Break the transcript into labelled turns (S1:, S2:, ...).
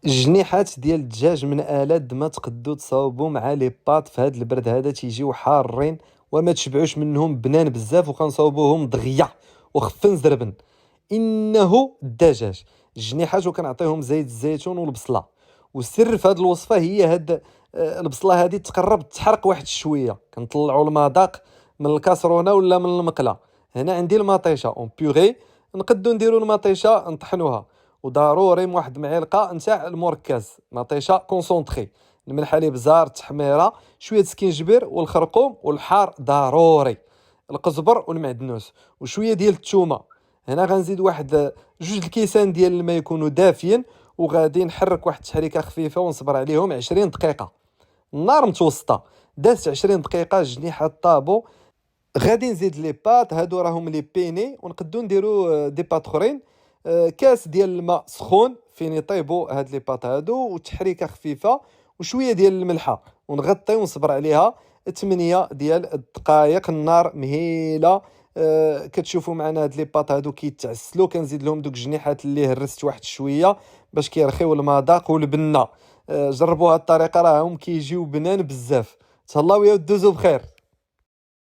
S1: الجنيحات ديال الدجاج من آلات ما تقدو تصاوبوا مع لي بات في هاد البرد هذا تيجيو حارين وما تشبعوش منهم بنان بزاف وكنصاوبوهم دغيا وخفن زربن. انه الدجاج الجنيحات وكنعطيهم زيت الزيتون والبصله. والسر في هاد الوصفه هي هاد البصله هادي تقرب تحرق واحد شويه كنطلعوا المذاق من الكاسرونه ولا من المقله. هنا عندي المطيشه اون بيغي، نقدو نديرو المطيشه نطحنوها، وضروري من واحد المعلقه نتاع المركز مطيشه كونسونطري، الملح الابزار التحميره شويه سكينجبير والخرقوم والحار ضروري، القزبر والمعدنوس وشويه ديال الثومه. هنا غنزيد واحد جوج الكيسان ديال الماء يكونوا دافيين، وغادي نحرك واحد التحريكه خفيفه ونصبر عليهم 20 دقيقه. النار متوسطه، دازت 20 دقيقه الجنيحه طابو. غادي نزيد لي بات هادو راهم لي بيني، ونقدو نديرو دي بات اخرين. كاس ديال الماء سخون فين يطيبوا هاد لي بات هادو وتحريكه خفيفه وشويه ديال الملحه، ونغطي ونصبر عليها 8 ديال الدقائق. النار مهيله. كتشوفوا معنا هاد لي بات هادو كيتعسلوا، كنزيد لهم دوك الجنيحات اللي هرست واحد شويه باش كيرخيو المذاق والبنه. جربوا هاد الطريقه راهم كيجيو بنان بزاف. تهلاو يا ودوزو بخير.